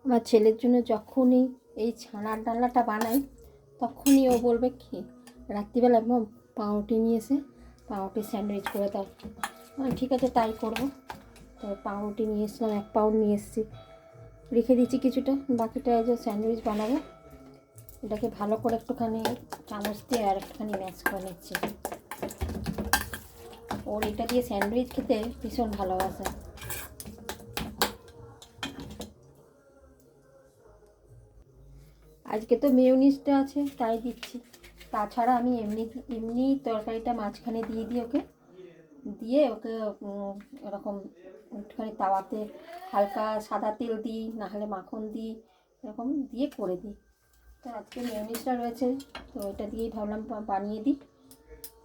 আমার ছেলের জন্য যখনই এই ছানার ডালনাটা বানাই তখনই ও বলবে কি রাত্রিবেলা পাউরুটি নিয়ে এসে পাউরুটি স্যান্ডউইচ করে দাও। ঠিক আছে তাই করবো। তো পাউরুটি নিয়ে এসেছিলাম, 1 পাউন্ড নিয়ে এসেছি, রেখে দিচ্ছি কিছুটা, বাকিটা যে স্যান্ডউইচ বানাবো এটাকে ভালো করে একটুখানি চামচ দিয়ে আর একটুখানি ম্যাশ করে নিচ্ছি। ওর এটা দিয়ে স্যান্ডউইচ খেতে ভীষণ ভালোবাসে। আজকে তো মেয়োনিজটা আছে তাই দিচ্ছি, তাছাড়া আমি এমনি তরকারিটা মাঝখানে দিয়ে দিই ওকে, দিয়ে ওকে এরকম একটুখানি তাওয়াতে হালকা সাদা তেল দিই, নাহলে মাখন দিই, এরকম দিয়ে করে দিই। তো আজকে মেয়োনিজটা রয়েছে তো এটা দিয়েই ভাবলাম বানিয়ে দিই,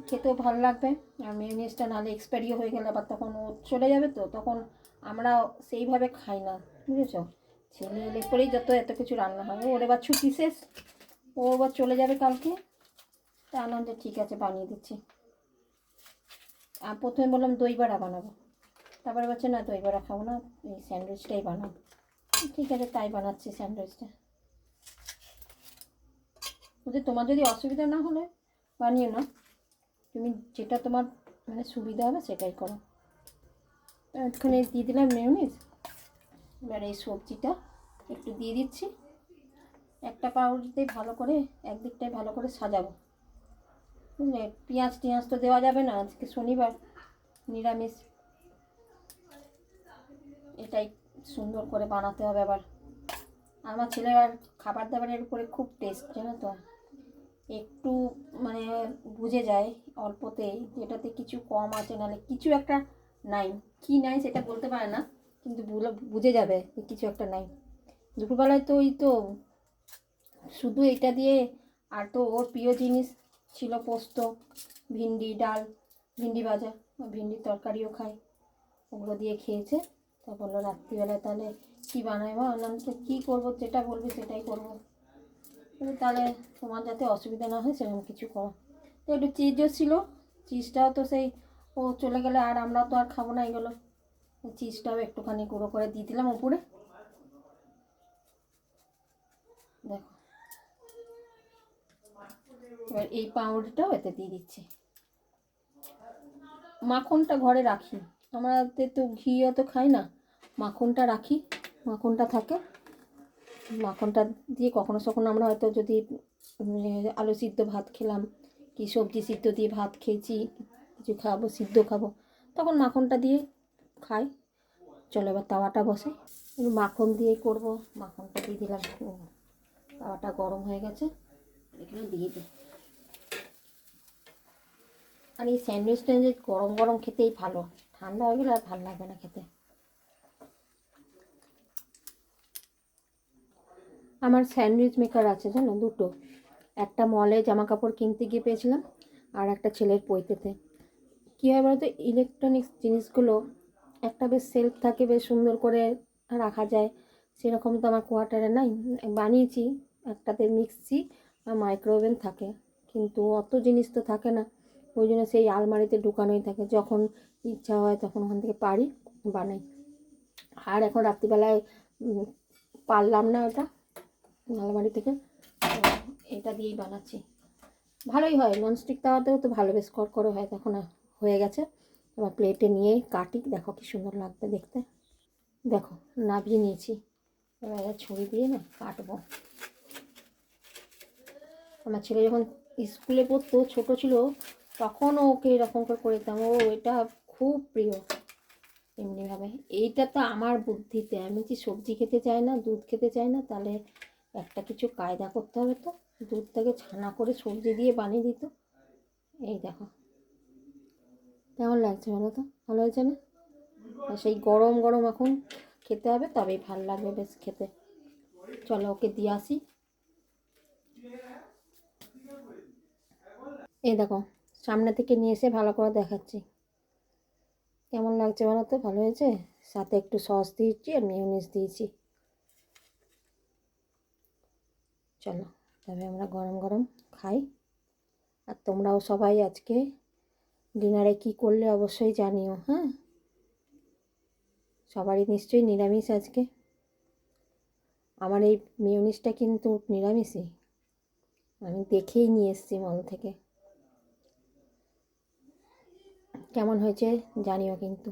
খেতেও ভালো লাগবে। আর মেয়োনিজটা নাহলে এক্সপায়ারিও হয়ে গেলে আবার তখন ও চলে যাবে, তো তখন আমরা সেইভাবে খাই না, বুঝেছ। ছেলে এলে পরেই যত এত কিছু রান্না হয়। ওর এবার ছুটি শেষ, ও এবার চলে যাবে কালকে, তা আনন্দে ঠিক আছে বানিয়ে দিচ্ছি। আর প্রথমে বললাম দই বড়া বানাবো, তারপরে বলছে না দই বড়া খাবো না, এই স্যান্ডউইচটাই বানাবো। ঠিক আছে তাই বানাচ্ছি স্যান্ডউইচটা। বলছে তোমার যদি অসুবিধা না হলে বানিও না, তুমি যেটা তোমার মানে সুবিধা হবে সেটাই করো। একটুখানি দিয়ে দিলাম মেয়োনিজ। এবার এই সবজিটা একটু দিয়ে দিচ্ছি, একটা পাউরুটিতে ভালো করে একদিকটায় ভালো করে সাজাবো, বুঝলে। পেঁয়াজ টিয়াজ তো দেওয়া যাবে না, আজকে শনিবার নিরামিষ, এটাই সুন্দর করে বানাতে হবে। আবার আমার ছেলের আর খাবার দাবারের উপরে খুব টেস্ট, জানো তো, একটু মানে বুঝে যায় অল্পতেই যেটাতে কিছু কম আছে, নাহলে কিছু একটা নাই, কি নাই সেটা বলতে পারে না, কিন্তু বুঝে যাবে যে কিছু একটা নাই। দুপুরবেলায় তো ওই তো শুধু এটা দিয়ে, আর তো ওর প্রিয় জিনিস ছিল পোস্ত, ভিন্ডি ডাল, ভিন্ডি ভাজা, ভিন্ডির তরকারিও খায়, ওগুলো দিয়ে খেয়েছে। তা বললো রাত্রিবেলায় তাহলে কী বানাই মা, বললাম তো কী করবো, যেটা বলবি সেটাই করবো, তাহলে তোমার যাতে অসুবিধা না হয় সেরকম কিছু করো। তো একটু চিজও ছিল, চিজটাও তো সেই ও চলে গেলে আর আমরা তো আর খাবো না এগুলো, চিজটাও একটুখানি গুঁড়ো করে দিয়ে দিলাম উপরে। দেখো এবার এই পাউরুটিটাও এতে দিয়ে দিচ্ছি। মাখনটা ঘরে রাখি, আমাদের তো ঘি অত খাই না, মাখনটা রাখি, মাখনটা থাকে, মাখনটা দিয়ে কখনো কখনো আমরা হয়তো যদি আলু সিদ্ধ ভাত খেলাম কি সবজি সিদ্ধ দিয়ে ভাত খেয়েছি, কিছু খাবো সিদ্ধ খাবো, তখন মাখনটা দিয়ে খাই। চলো এবার তাওয়াটা বসে, মাখন দিয়েই করবো, মাখনটা দিয়ে দিলাম, তাওয়াটা গরম হয়ে গেছে, এখানে দিয়ে দিই। আর এই স্যান্ডউইচটা যে গরম গরম খেতেই ভালো, ঠান্ডা হয়ে গেলে আর ভালো লাগবে না খেতে। আমার স্যান্ডউইচ মেকার আছে জানো, দুটো, একটা মলে জামা কাপড় কিনতে গিয়ে পেয়েছিলাম, আর একটা ছেলের পৈতেতে। কী হয় বলতো, ইলেকট্রনিক্স জিনিসগুলো একটা বেশ সেলফ থাকে, বেশ সুন্দর করে রাখা যায়, সেরকম তো আমার কোয়ার্টারে নাই। বানিয়েছি একটাতে মিক্সি আর মাইক্রোওভেন থাকে, কিন্তু অত জিনিস তো থাকে না, ওই জন্য সেই আলমারিতে ঢুকানোই থাকে, যখন ইচ্ছা হয় তখন ওখান থেকে পারি বানাই। আর এখন রাত্রিবেলায় পারলাম না ওটা আলমারি থেকে, এটা দিয়েই বানাচ্ছি। ভালোই হয়, ননস্টিক তাওয়াতেও তো ভালো বেশ করে হয়। তখন হয়ে গেছে, এবার প্লেটে নিয়ে কাটি, দেখো কি সুন্দর লাগবে দেখতে। দেখো নাবিয়ে নিয়েছি, এবার ছুরি দিয়ে না কাটবো। আমার ছেলে যখন স্কুলে পড়তো, ছোটো ছিল, তখন ওকে এরকম করে দিতাম, ও এটা খুব প্রিয়। এমনিভাবে এইটা তো আমার বুদ্ধিতে, আমি কি সবজি খেতে চাই না, দুধ খেতে চাই না, তাহলে একটা কিছু কায়দা করতে হবে, তো দুধটাকে ছানা করে সবজি দিয়ে বানিয়ে দিত। এই দেখো কেমন লাগছে বলো তো, ভালো হয়েছে না? সেই গরম গরম এখন খেতে হবে, তবেই ভালো লাগবে বেশ খেতে। চলো ওকে দিয়ে আসি। এই দেখো সামনে থেকে নিয়ে এসে ভালো করে দেখাচ্ছি, কেমন লাগছে বলো তো, ভালো হয়েছে। সাথে একটু সস দিয়েছি আর মেয়োনিজ দিয়েছি। চলো তবে আমরা গরম গরম খাই। আর তোমরাও সবাই আজকে ডিনারে কি করলে অবশ্যই জানিও, হ্যাঁ। সবারই নিশ্চয়ই নিরামিষ আজকে। আমার এই মেয়োনিজটা কিন্তু নিরামিষই, আমি দেখেই নিয়ে এসেছি মল থেকে। কেমন হয়েছে জানিও কিন্তু।